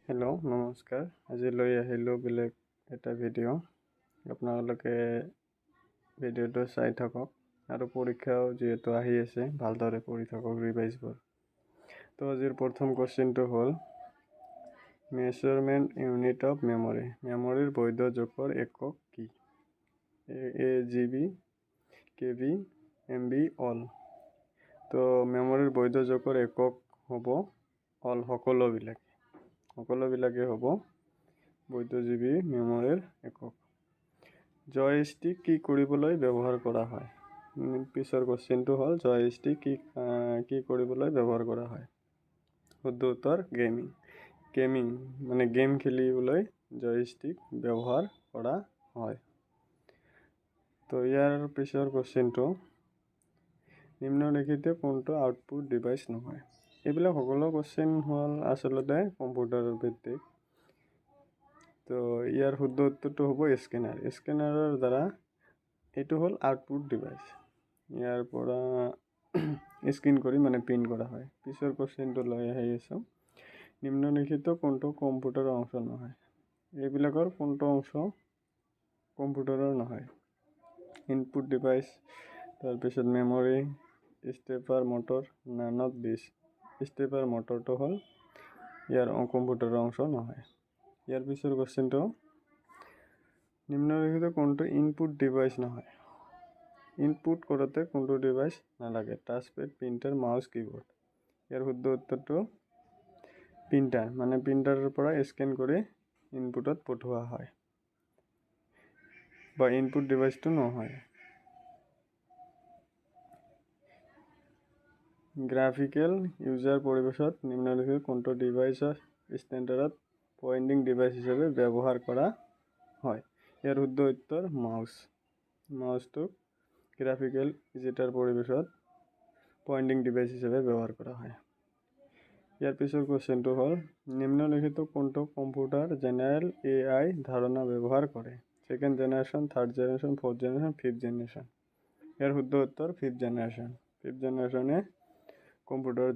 Hello' নমস্কাৰ। আজি লৈ আহিলোঁ বেলেগ এটা ভিডিঅ'। আপোনালোকে ভিডিঅ'টো চাই থাকক আৰু পৰীক্ষাও যিহেতু আহি আছে ভালদৰে পঢ়ি থাকক ৰিভাইজবোৰ। তো আজিৰ প্ৰথম কুৱেশ্যনটো হ'ল মেজাৰমেণ্ট ইউনিট অফ মেমৰি। মেমৰিৰ বৈধ জোখৰ একক কি? GB, KB, MB, all. তো মেমৰিৰ বৈধ জোখৰ একক হ'ব অল, সকলোবিলাকে হ'ব বৈধ GB মেমৰিৰ একক। জয়ষ্টিক কি কৰিবলৈ ব্যৱহাৰ কৰা হয়? পিছৰ কুৱেশ্যনটো হ'ল জয়ষ্টিক কি কৰিবলৈ ব্যৱহাৰ কৰা হয়? শুদ্ধ উত্তৰ গেমিং মানে গেম খেলিবলৈ জয়ষ্টিক ব্যৱহাৰ কৰা হয়। তো ইয়াৰ পিছৰ কুৱেশ্যনটো নিম্নলিখিত কোনটো আউটপুট ডিভাইচ নহয়? এইবিলাক সকলো কুৱেশ্যন হ'ল আচলতে কম্পিউটাৰৰ ভিত্তিক। তো ইয়াৰ শুদ্ধ উত্তৰটো হ'ব স্কেনাৰৰ দ্বাৰা এইটো হ'ল আউটপুট ডিভাইচ। ইয়াৰ পৰা স্কেন কৰি মানে প্ৰিণ্ট কৰা হয়। পিছৰ কুৱেশ্যনটো লৈ আহি আছোঁ। নিম্নলিখিত কোনটো কম্পিউটাৰৰ অংশ নহয়? এইবিলাকৰ কোনটো অংশ কম্পিউটাৰৰ নহয়? ইনপুট ডিভাইচ, তাৰপিছত memory, stepper motor, none of these. ষ্টেপাৰ মটৰটো হ'ল ইয়াৰ কম্পিউটাৰৰ অংশ নহয়। ইয়াৰ পিছৰ কুৱেশ্যনটো নিম্নলিখিত কোনটো ইনপুট ডিভাইচ নহয়? ইনপুট কৰোঁতে কোনটো ডিভাইচ নালাগে? Touchpad, printer, mouse, keyboard. ইয়াৰ শুদ্ধ উত্তৰটো প্ৰিণ্টাৰ, মানে প্ৰিণ্টাৰৰ পৰা স্কেন কৰি ইনপুটত পঠোৱা হয় বা ইনপুট ডিভাইচটো নহয়। গ্ৰাফিকেল ইউজাৰ পৰিৱেশত নিম্নলিখিত কোনটো ডিভাইচৰ ষ্টেণ্ডাৰ্ডত পইণ্টিং ডিভাইচ হিচাপে ব্যৱহাৰ কৰা হয়? ইয়াৰ শুদ্ধ উত্তৰ মাউচটোক গ্ৰাফিকেল ইউজাৰ পৰিৱেশত পইণ্টিং ডিভাইচ হিচাপে ব্যৱহাৰ কৰা হয়। ইয়াৰ পিছৰ কুৱেশ্যনটো হ'ল নিম্নলিখিত কোনটো কম্পিউটাৰ জেনেৰেল AI ধাৰণা ব্যৱহাৰ কৰে? Second generation, third generation, fourth generation, fifth generation. ইয়াৰ শুদ্ধ উত্তৰ ফিফ্থ জেনেৰেশ্যনে কম্পিউটাৰ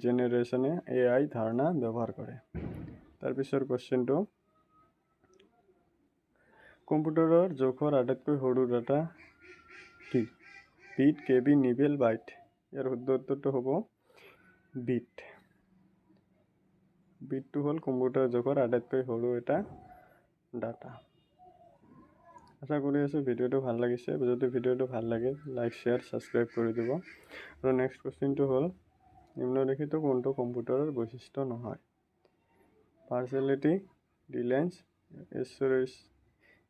জেনেৰেশ্যনে AI ধাৰণা ব্যৱহাৰ কৰে। তাৰপিছৰ কুৱেশ্যনটো কম্পিউটাৰৰ জোখৰ আটাইতকৈ সৰু ডাটা কি? Bit, KB, nibble, byte. ইয়াৰ শুদ্ধ উত্তৰটো হ'ব বিট। বিটটো হ'ল কম্পিউটাৰ জোখৰ আটাইতকৈ সৰু এটা ডাটা। আশা কৰি আছোঁ ভিডিঅ'টো ভাল লাগিছে। যদি ভিডিঅ'টো ভাল লাগে লাইক, শ্বেয়াৰ, ছাবস্ক্ৰাইব কৰি দিব। আৰু নেক্সট কুৱেশ্যনটো হ'ল নিম্নলিখিত কোনটো কম্পিউটাৰৰ বৈশিষ্ট্য নহয়? পাৰ্চেলিটি, ডিলেঞ্চ,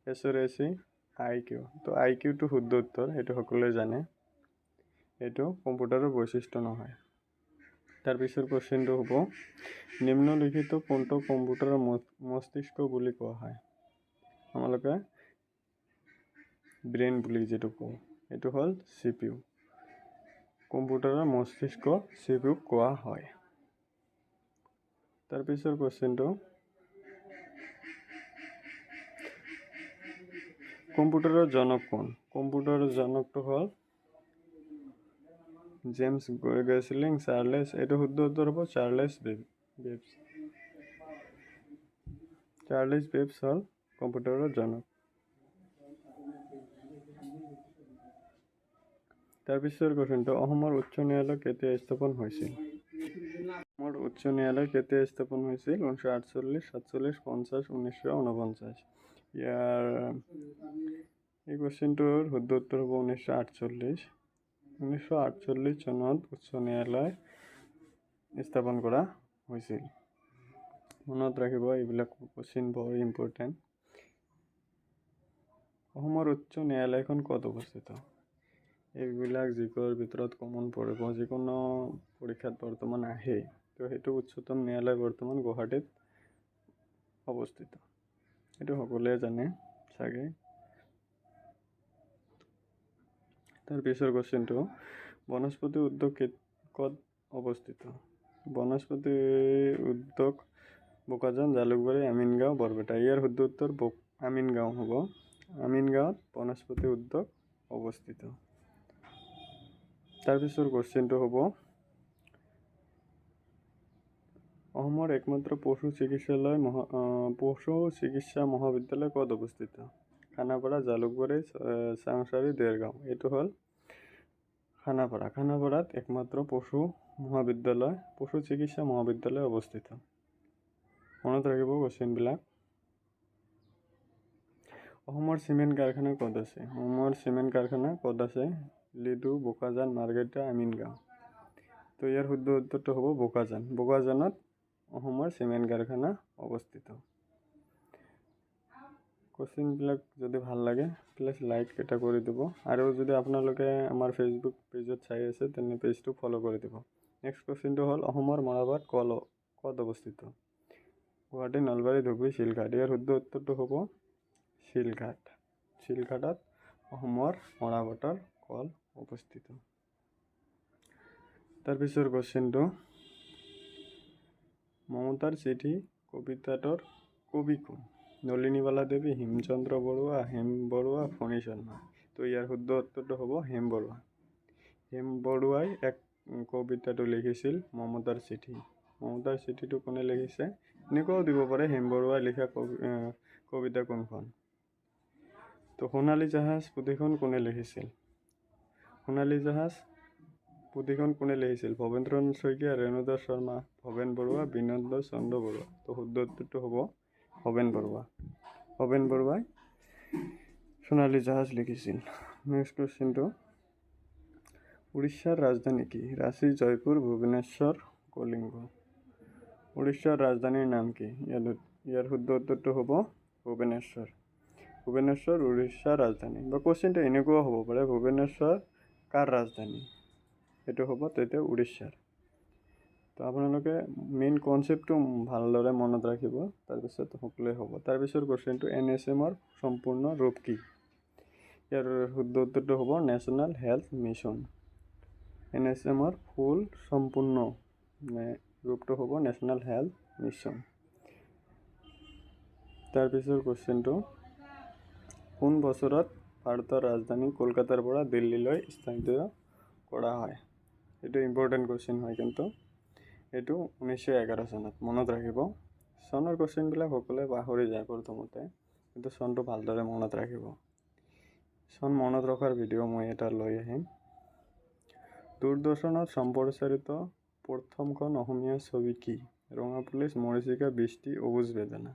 এচুৰেচি, IQ। তো IQটো শুদ্ধ উত্তৰ, সেইটো সকলোৱে জানে। এইটো কম্পিউটাৰৰ বৈশিষ্ট্য নহয়। তাৰপিছৰ কুৱেশ্যনটো হ'ব নিম্নলিখিত কোনটো কম্পিউটাৰৰ মস্তিষ্ক বুলি কোৱা হয়? আমালোকে ব্ৰেইন বুলি যিটো কওঁ, এইটো হ'ল CPU। কম্পিউটাৰৰ মস্তিষ্ক CPU কোৱা হয়। তাৰপিছৰ কুৱেশ্যনটো কম্পিউটাৰৰ জনক কোন? কম্পিউটাৰৰ জনকটো হ'ল জেমছ গেছলিং, এইটো শুদ্ধ উত্তৰ হ'ব চাৰ্লেছ বেবজ। চাৰ্লেছ বেবজ হ'ল কম্পিউটাৰৰ জনক। তাৰপিছৰ কুৱেশ্যনটো অসমৰ উচ্চ ন্যায়ালয় কেতিয়া স্থাপন হৈছিল? অসমৰ উচ্চ ন্যায়ালয় কেতিয়া স্থাপন হৈছিল? 1948, 47, 50, 1949। এই কুৱেশ্যনটোৰ শুদ্ধ উত্তৰ হ'ব 1948। 1948 চনত উচ্চ ন্যায়ালয় স্থাপন কৰা হৈছিল। মনত ৰাখিব, এইবিলাক কুৱেশ্যন বৰ ইম্পৰ্টেণ্ট। অসমৰ উচ্চ ন্যায়ালয়খন ক'ত অৱস্থিত? এইবিলাক যিকৰ ভিতৰত কমন পৰিব, যিকোনো পৰীক্ষাত বৰ্তমান আহে। তো সেইটো উচ্চতম ন্যায়ালয় বৰ্তমান গুৱাহাটীত অৱস্থিত। সেইটো সকলোৱে জানে চাগে। তাৰপিছৰ কুৱেশ্যনটো বনস্পতি উদ্যোগ ক'ত অৱস্থিত? বনস্পতি উদ্যোগ বোকাজান, জালুকবাৰী, আমিনগাঁও, বৰপেটা। ইয়াৰ শুদ্ধ উত্তৰ আমিনগাঁও হ'ব। আমিনগাঁৱত বনস্পতি উদ্যোগ অৱস্থিত। তাৰপিছৰ কুৱেশ্যনটো হ'ব অসমৰ একমাত্ৰ পশু চিকিৎসা মহাবিদ্যালয় ক'ত অৱস্থিত? খানাপাৰা, জালুকবাৰী, চাংচাৰী, দেৰগাঁও। এইটো হ'ল খানাপাৰা। খানাপাৰাত একমাত্ৰ পশু চিকিৎসা মহাবিদ্যালয় অৱস্থিত। মনত ৰাখিব কোৱেশ্চনবিলাক। অসমৰ চিমেণ্ট কাৰখানা ক'ত আছে? অসমৰ চিমেণ্ট কাৰখানা ক'ত আছে? লিডু, বোকাজান, মাৰ্ঘেৰিটা, আমিনগাঁও। তো ইয়াৰ শুদ্ধ উত্তৰটো হ'ব বোকাজান। বোকাজানত অসমৰ চিমেণ্ট কাৰখানা অৱস্থিত। কোৱেশ্চনবিলাক যদি ভাল লাগে প্লিজ লাইক এটা কৰি দিব, আৰু যদি আপোনালোকে আমাৰ ফেচবুক পেজত চাই আছে তেনে পেজটো ফ'ল' কৰি দিব। নেক্সট কুৱেশ্চনটো হ'ল অসমৰ মৰাপাট ক'ত অৱস্থিত? গুৱাহাটী, নলবাৰী, ধুবুৰী, শিলঘাট। ইয়াৰ শুদ্ধ উত্তৰটো হ'ব শিলঘাট। শিলঘাটত অসমৰ মৰাপাটৰ কল অৱস্থিত। তাৰপিছৰ কুৱেশ্চনটো, মমতাৰ চিঠি কবিতাটোৰ কবি কোন? নলিনীবালা দেৱী, হেমচন্দ্ৰ বৰুৱা, হেম বৰুৱা, ফণী শৰ্মা। তো ইয়াৰ শুদ্ধ উত্তৰটো হ'ব হেম বৰুৱা। হেম বৰুৱাই কবিতাটো লিখিছিল মমতাৰ চিঠি। মমতাৰ চিঠিটো কোনে লিখিছে? এনেকুৱাও দিব পাৰে হেম বৰুৱাই লিখা কবিতা কোনখন? তো সোণালী জাহাজ পুথিখন কোনে লিখিছিল? সোণালী জাহাজ পুথিখন কোনে লিখিছিল? ভৱেন্দ্ৰনাথ শইকীয়া, ৰেণুদাস শৰ্মা, ভৱেন বৰুৱা, বিনোদ চন্দ্ৰ বৰুৱা। তো শুদ্ধ উত্তৰটো হ'ব ভৱেন বৰুৱা। ভৱেন বৰুৱাই সোণালী জাহাজ লিখিছিল। নেক্সট কুৱেশ্চনটো, উৰিষ্যাৰ ৰাজধানী কি? ৰাঁচী, জয়পুৰ, ভুৱনেশ্বৰ, কলিংগ। উৰিষ্যাৰ ৰাজধানীৰ নাম কি? ইয়াৰ শুদ্ধ উত্তৰটো হ'ব ভুৱনেশ্বৰ। ভুৱনেশ্বৰ উৰিষ্যাৰ ৰাজধানী। বা কুৱেশ্চনটো এনেকুৱাও হ'ব পাৰে, ভুৱনেশ্বৰ কাৰ ৰাজধানী? এইটো হ'ব তেতিয়া উৰিষ্যাৰ। তো আপোনালোকে মেইন কনচেপ্টটো ভালদৰে মনত ৰাখিব, তাৰপিছত সকলোৱে হ'ব। তাৰপিছৰ কুৱেশ্চনটো, NSM-ৰ সম্পূৰ্ণ ৰূপ কি? ইয়াৰ শুদ্ধ উত্তৰটো হ'ব নেশ্যনেল হেল্থ মিছন। NSM-ৰ ফুল সম্পূৰ্ণ ৰূপটো হ'ব নেশ্যনেল হেল্থ মিছন। তাৰপিছৰ কুৱেশ্চনটো, কোন বছৰত ভাৰতৰ ৰাজধানী কলকাতাৰ পৰা দিল্লীলৈ স্থানান্তৰিত কৰা হয়? এইটো ইম্পৰ্টেণ্ট কুৱেশ্চন হয়, কিন্তু এইটো 1911 চনত। মনত ৰাখিব। চনৰ কুৱেশ্চনবিলাক সকলোৱে পাহৰি যায় প্ৰথমতে, কিন্তু চনটো ভালদৰে মনত ৰাখিব। চন মনত ৰখাৰ ভিডিঅ' মই এটা লৈ আহিম। দূৰদৰ্শনত সম্প্ৰচাৰিত প্ৰথমখন অসমীয়া ছবি কি? ৰঙা পুলিচ, মৰীচিকা, বৃষ্টি, অবুজ বেদনা।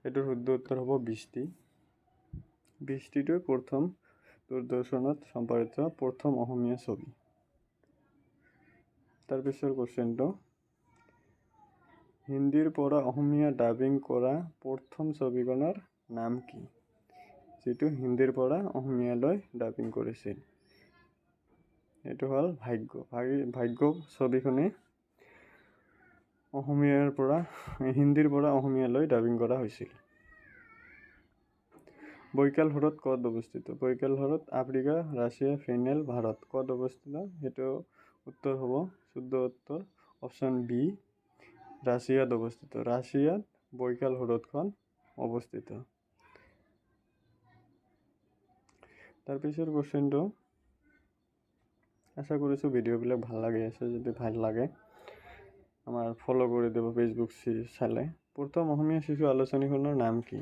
এইটোৰ শুদ্ধ উত্তৰ হ'ব বৃষ্টি। বৃষ্টিটোৱে প্ৰথম দূৰদৰ্শনত সম্প্ৰচাৰিত প্ৰথম অসমীয়া ছবি। তাৰপিছৰ কুৱেশ্চনটো, হিন্দীৰ পৰা অসমীয়া ডাবিং কৰা প্ৰথম ছবিখনৰ নাম কি? যিটো হিন্দীৰ পৰা অসমীয়ালৈ ডাবিং কৰিছিল, এইটো হ'ল ভাগ্য। ভাগ্য ছবিখনে হিন্দীৰ পৰা অসমীয়ালৈ ডাবিং কৰা হৈছিল। বৈকাল হ্ৰদ ক'ত অৱস্থিত? বৈকাল হ্ৰদ আফ্ৰিকা, ৰাছিয়া, ফিনলেণ্ড, ভাৰত। ক'ত অৱস্থিত? সেইটো উত্তৰ হ'ব শুদ্ধ উত্তৰ অপশ্যন বি, ৰাছিয়াত অৱস্থিত। ৰাছিয়াত বৈকাল হ্ৰদখন অৱস্থিত। তাৰপিছৰ কুৱেশ্চনটো, আশা কৰিছোঁ ভিডিঅ'বিলাক ভাল লাগি আছে। যদি ভাল লাগে আমাৰ ফ'ল' কৰি দিব ফেচবুক চালে। প্ৰথম অসমীয়া শিশু আলোচনীখনৰ নাম কি?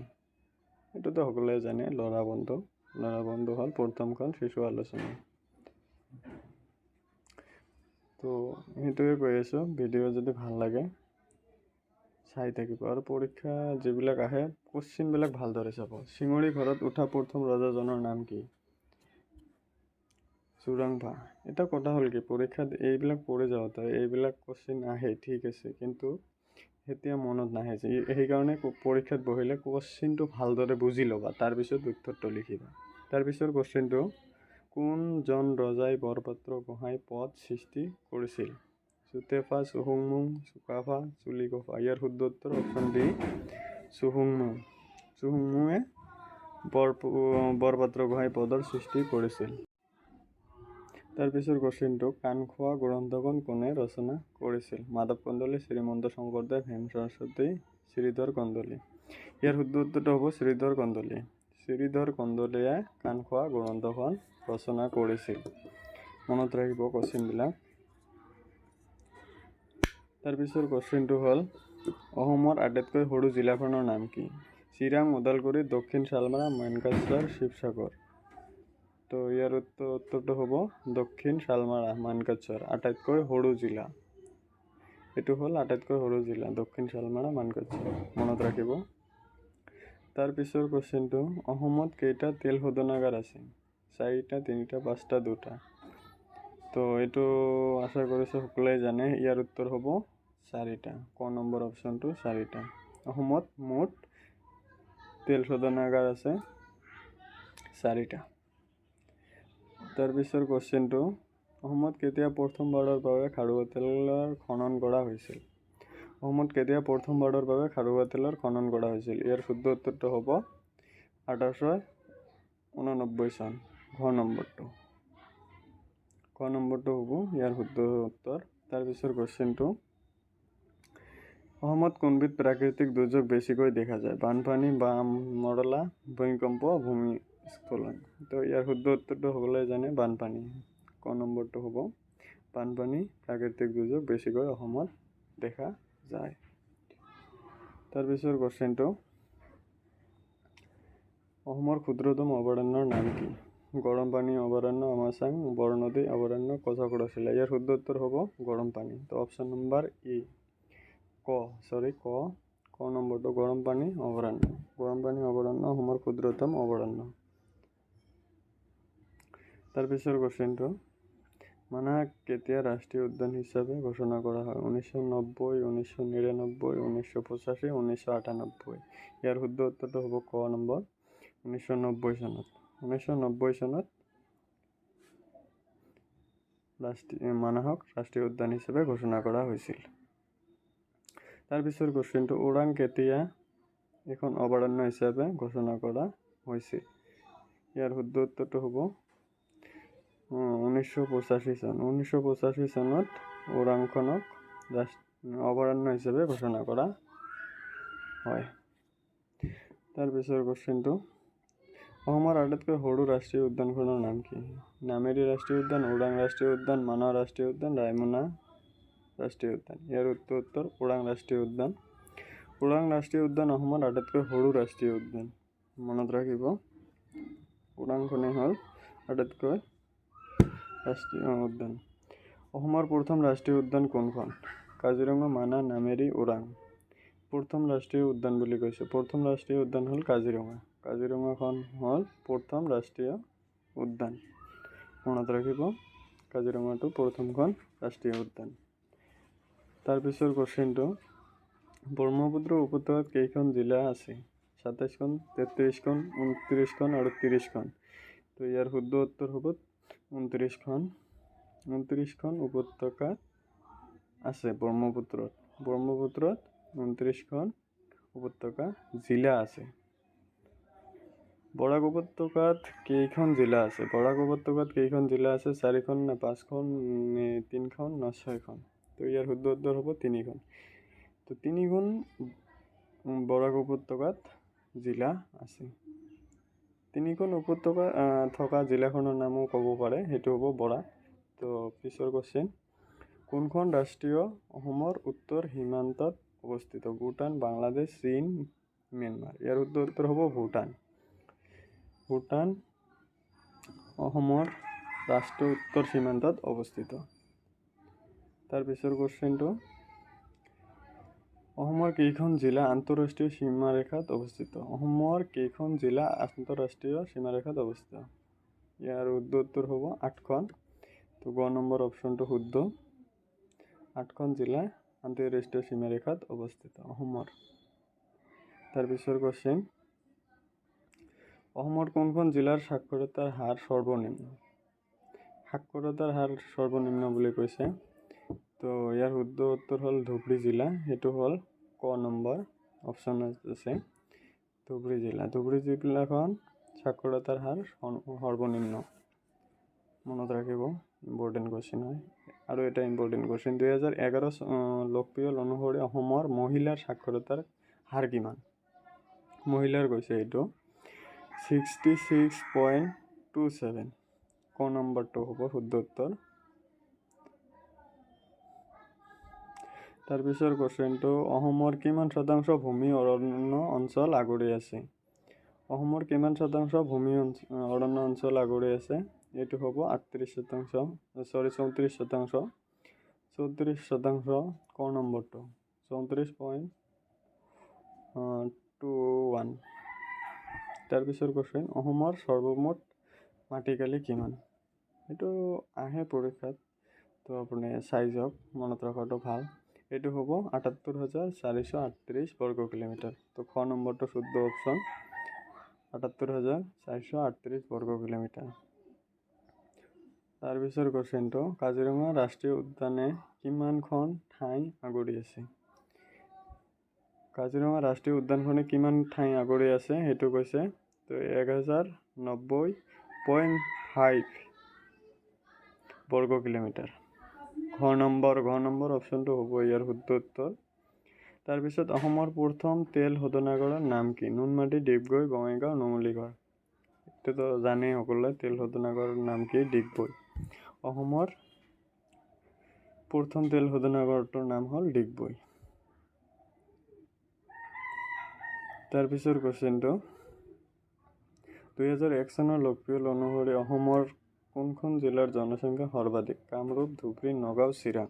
এইটোতো সকলোৱে জানে, ল'ৰা বন্ধু। ল'ৰা বন্ধু হ'ল প্ৰথমখন শিশু আলোচনী। তো সেইটোৱে কৈ আছোঁ, ভিডিঅ' যদি ভাল লাগে চাই থাকিব, আৰু পৰীক্ষা যিবিলাক আহে কুৱেশ্চনবিলাক ভালদৰে চাব। চিঙৰি ঘৰত উঠা প্ৰথম ৰজাজনৰ নাম কি? চুৰাংফা। এটা কথা হ'ল কি, পৰীক্ষাত এইবিলাক পঢ়ি যাওঁতে এইবিলাক কুৱেশ্চন আহে, ঠিক আছে, কিন্তু এতিয়া মনত নাহে যে, সেইকাৰণে পৰীক্ষাত বহিলে কুৱেশ্চনটো ভালদৰে বুজি ল'বা, তাৰপিছত উত্তৰটো লিখিবা। তাৰপিছৰ কুৱেশ্চনটো, কোনজন ৰজাই বৰপাত্ৰ গোহাঁই পদ সৃষ্টি কৰিছিল? চুতেফা, চুহুংমুং, চুকাফা, চুলিকফা। ইয়াৰ শুদ্ধ উত্তৰ অপশ্যন ডি, চুহুংমুং। চুহুংমুঙে বৰপাত্ৰ গোহাঁই পদৰ সৃষ্টি কৰিছিল। তাৰপিছৰ কুৱেশ্চনটো, কাণখোৱা গ্ৰন্থখন কোনে ৰচনা কৰিছিল? মাধৱ কন্দলী, শ্ৰীমন্ত শংকৰদেৱ, হেম সৰস্বতী, শ্ৰীধৰ কন্দলী। ইয়াৰ শুদ্ধ উত্তৰটো হ'ব শ্ৰীধৰ কন্দলী। শ্ৰীধৰ কন্দলীয়ে কাণখোৱা গ্ৰন্থখন ৰচনা কৰিছিল। মনত ৰাখিব কুৱেশ্চনবিলাক। তাৰপিছৰ কোৱেশ্চনটো হ'ল অসমৰ আটাইতকৈ সৰু জিলাখনৰ নাম কি? চিৰাং, ওদালগুৰি, দক্ষিণ শালমাৰা, মানকাচৰ, শিৱসাগৰ। তো ইয়াৰ উত্তৰটো হ'ব দক্ষিণ শালমাৰা, মানকাচৰ আটাইতকৈ সৰু জিলা। এইটো হ'ল আটাইতকৈ সৰু জিলা দক্ষিণ শালমাৰা, মানকাচৰ, মনত ৰাখিব। তাৰপিছৰ কোৱেশ্চনটো অসমত কেইটা তেল শোধনাগাৰ আছে? 4টা, 3টা, 5টা, 2টা। তো এইটো আশা কৰিছোঁ সকলোৱে জানে। ইয়াৰ উত্তৰ হ'ব 4টা। ক নম্বৰ অপশ্যনটো 4টা। অসমত মুঠ তেল শোধনাগাৰ আছে 4টা। তাৰপিছৰ কোৱেশ্চনটো অসমত কেতিয়া প্ৰথমবাৰৰ বাবে খাৰুৱা তেলৰ খনন কৰা হৈছিল? অসমত কেতিয়া প্ৰথমবাৰৰ বাবে খাৰুৱা তেলৰ খনন কৰা হৈছিল? ইয়াৰ শুদ্ধ উত্তৰটো হ'ব 1889 চন। ঘ নম্বৰটো হ'ব ইয়াৰ শুদ্ধ উত্তৰ। তাৰপিছৰ কোৱেশ্চনটো অসমত কোনবিধ প্ৰাকৃতিক দুৰ্যোগ বেছিকৈ দেখা যায়? বানপানী, মৰলা, ভূমিকম্প, ভূমিস্খলন। তো ইয়াৰ শুদ্ধ উত্তৰটো সকলোৱে জানে বানপানী। ক নম্বৰটো হ'ব বানপানী প্ৰাকৃতিক দুৰ্যোগ বেছিকৈ অসমত দেখা যায়। তাৰপিছৰ কোৱেশ্চনটো অসমৰ ক্ষুদ্ৰতম অভয়াৰণ্যৰ নাম কি? গৰমপানী অভয়াৰণ্য, আমাচাং, বৰনদী অভয়াৰণ্য, কচক্ৰশিলা। ইয়াৰ শুদ্ধ উত্তৰ হ'ব গৰমপানী। তো অপশ্যন নম্বৰ ক নম্বৰটো গৰমপানী অভয়াৰণ্য। গৰমপানী অভয়াৰণ্য অসমৰ ক্ষুদ্ৰতম অভয়াৰণ্য। তাৰপিছৰ কোৱেশ্চনটো মানাহ কেতিয়া ৰাষ্ট্ৰীয় উদ্যান হিচাপে ঘোষণা কৰা হয়? 1990, 1999, 1985, 1998। ইয়াৰ শুদ্ধ উত্তৰটো হ'ব ক নম্বৰ 1990 চনত। 1990 চনত মানাহক ৰাষ্ট্ৰীয় উদ্যান হিচাপে ঘোষণা কৰা হৈছিল। তাৰপিছৰ কোৱেশ্চনটো ওৰাং কেতিয়া এখন অভয়াৰণ্য হিচাপে ঘোষণা কৰা হৈছিল? ইয়াৰ শুদ্ধ উত্তৰটো হ'ব 1985 চন। 1985 চনত ওৰাংখনক অভয়াৰণ্য হিচাপে ঘোষণা কৰা হয়। তাৰপিছৰ কোৱেশ্চনটো অসমৰ আটাইতকৈ সৰু ৰাষ্ট্ৰীয় উদ্যানখনৰ নাম কি? নামেৰি ৰাষ্ট্ৰীয় উদ্যান, ওৰাং ৰাষ্ট্ৰীয় উদ্যান, মানাহ ৰাষ্ট্ৰীয় উদ্যান, ৰায়মনা ৰাষ্ট্ৰীয় উদ্যান। ইয়াৰ উত্তৰ ওৰাং ৰাষ্ট্ৰীয় উদ্যান। ওৰাং ৰাষ্ট্ৰীয় উদ্যান অসমৰ আটাইতকৈ সৰু ৰাষ্ট্ৰীয় উদ্যান। মনত ৰাখিব ওৰাংখনেই হ'ল আটাইতকৈ ৰাষ্ট্ৰীয় উদ্যান। অসমৰ প্ৰথম ৰাষ্ট্ৰীয় উদ্যান কোনখন? কাজিৰঙা, মানাহ, নামেৰি, ওৰাং। প্ৰথম ৰাষ্ট্ৰীয় উদ্যান বুলি কৈছে। প্ৰথম ৰাষ্ট্ৰীয় উদ্যান হ'ল কাজিৰঙা। কাজিৰঙাখন হ'ল প্ৰথম ৰাষ্ট্ৰীয় উদ্যান। মনত ৰাখিব কাজিৰঙাটো প্ৰথমখন ৰাষ্ট্ৰীয় উদ্যান। তাৰপিছৰ কোৱেশ্চনটো ব্ৰহ্মপুত্ৰ উপত্যকাত কেইখন জিলা আছে? 27খন, 33খন, 29খন আৰু 30খন। তো ইয়াৰ শুদ্ধ উত্তৰ হ'ব 29খন। 29খন উপত্যকা আছে ব্ৰহ্মপুত্ৰত। 29খন উপত্যকা জিলা আছে। বৰাক উপত্যকাত কেইখন জিলা আছে? বৰাক উপত্যকাত কেইখন জিলা আছে? 4খন নে 5খন নে 3খন নে 6খন? তো ইয়াৰ শুদ্ধ উত্তৰ হ'ব 3খন। তো 3খন বৰাক উপত্যকাত জিলা আছে। 3খন উপত্যকা থকা জিলাখনৰ নামো ক'ব পাৰে, সেইটো হ'ব বৰাক। তো পিছৰ কোৱেশ্চন কোনখন ৰাষ্ট্ৰীয় অসমৰ উত্তৰ সীমান্তত অৱস্থিত? ভূটান, বাংলাদেশ, চীন, ম্যানমাৰ। ইয়াৰ শুদ্ধ উত্তৰ হ'ব ভূটান। ভূটান অসমৰ ৰাষ্ট্ৰীয় উত্তৰ সীমান্তত অৱস্থিত। তাৰপিছৰ কোৱেশ্চনটো অসমৰ কেইখন জিলা আন্তঃৰাষ্ট্ৰীয় সীমাৰেখাত অৱস্থিত? অসমৰ কেইখন জিলা আন্তঃৰাষ্ট্ৰীয় সীমাৰেখাত অৱস্থিত? ইয়াৰ শুদ্ধ উত্তৰ হ'ব 8খন। তো গ নম্বৰ অপশ্যনটো শুদ্ধ। 8খন জিলা আন্তঃৰাষ্ট্ৰীয় সীমাৰেখাত অৱস্থিত অসমৰ। তাৰপিছৰ কোৱেশ্চন অসমৰ কোনখন জিলাৰ সাক্ষৰতাৰ হাৰ সৰ্বনিম্ন? সাক্ষৰতাৰ হাৰ সৰ্বনিম্ন বুলি কৈছে। তো ইয়াৰ শুদ্ধ উত্তৰ হ'ল ধুবুৰী জিলা। সেইটো হ'ল ক নম্বৰ অপশ্যন আছে ধুবুৰী জিলা। ধুবুৰী জিলাখন সাক্ষৰতাৰ হাৰ সৰ্বনিম্ন। মনত ৰাখিব ইম্পৰ্টেণ্ট কুৱেশ্যন হয়। আৰু এটা ইম্পৰ্টেণ্ট কুৱেশ্যন 2011 লোকপিয়ল অনুসৰি অসমৰ মহিলাৰ সাক্ষৰতাৰ হাৰ কিমান? মহিলাৰ কৈছে এইটো 66.27। ক নম্বৰটো হ'ব শুদ্ধ উত্তৰ। তাৰপিছৰ কুৱেশ্যনটো অসমৰ কিমান শতাংশ ভূমি অৰণ্য অঞ্চল আগুৰি আছে? অসমৰ কিমান শতাংশ ভূমি অৰণ্য অঞ্চল আগুৰি আছে? এইটো হ'ব 34 শতাংশ। 34 শতাংশ ক নম্বৰটো 34.21। তাৰপিছৰ কুৱেশ্যন অসমৰ সৰ্বমুঠ মাটিকালি কিমান? এইটো আহে পৰীক্ষাত, তো আপুনি চাই যাওক, মনত ৰখাটো ভাল। এইটো হ'ব 78,438 বৰ্গ কিলোমিটাৰ। তো খ নম্বৰটো শুদ্ধ অপশ্যন 78,438 বৰ্গ কিলোমিটাৰ। তাৰপিছৰ কুৱেশ্যনটো কাজিৰঙা ৰাষ্ট্ৰীয় উদ্যানে কিমানখন ঠাই আগুৰি আছে? কাজিৰঙা ৰাষ্ট্ৰীয় উদ্যানখনে কিমান ঠাই আগুৰি আছে সেইটো কৈছে। তো 1090.5 বৰ্গ কিলোমিটাৰ। ঘ নম্বৰ অপশ্যনটো হ'ব ইয়াৰ শুদ্ধ উত্তৰ। তাৰপিছত অসমৰ প্ৰথম তেল শোধনাগাৰৰ নাম কি? নুনমাটি, ডিগবৈ, বঙাইগাঁও, নুমলীগড়। এইটোতো জানেই সকলোৱে, তেল শোধনাগাৰৰ নাম কি? ডিগবৈ। অসমৰ প্ৰথম তেল শোধনাগাৰটোৰ নাম হ'ল ডিগবৈ। তাৰপিছৰ কুৱেশ্যনটো 2001 চনৰ লোকপিয়ল অনুসৰি অসমৰ কোনখন জিলাৰ জনসংখ্যা সৰ্বাধিক? কামৰূপ, ধুবুৰী, নগাঁও, চিৰাং।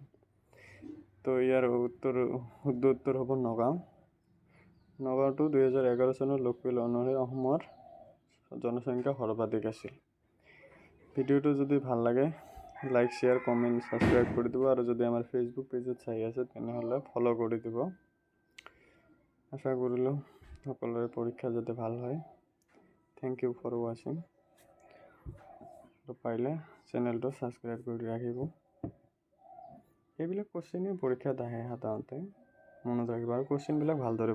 তো ইয়াৰ শুদ্ধ উত্তৰ হ'ব নগাঁও। নগাঁওটো 2011 চনৰ লোকপিয়ল অনুসৰি অসমৰ জনসংখ্যা সৰ্বাধিক আছিল। ভিডিঅ'টো যদি ভাল লাগে লাইক, শ্বেয়াৰ, কমেণ্ট, ছাবস্ক্ৰাইব কৰি দিব, আৰু যদি আমাৰ ফেচবুক পেজত চাই আছে তেনেহ'লে ফ'ল' কৰি দিব। আশা কৰিলোঁ সকলোৰে পৰীক্ষা যাতে ভাল হয়। থেংক ইউ ফৰ ৱাচিং। পাৰিলে চেনেলটো ছাবস্ক্ৰাইব কৰি ৰাখিব। এইবিলাক কুৱেশ্যনেই পৰীক্ষাত আহে সাধাৰণতে, মনত ৰাখিব, আৰু কুৱেশ্যনবিলাক ভালদৰে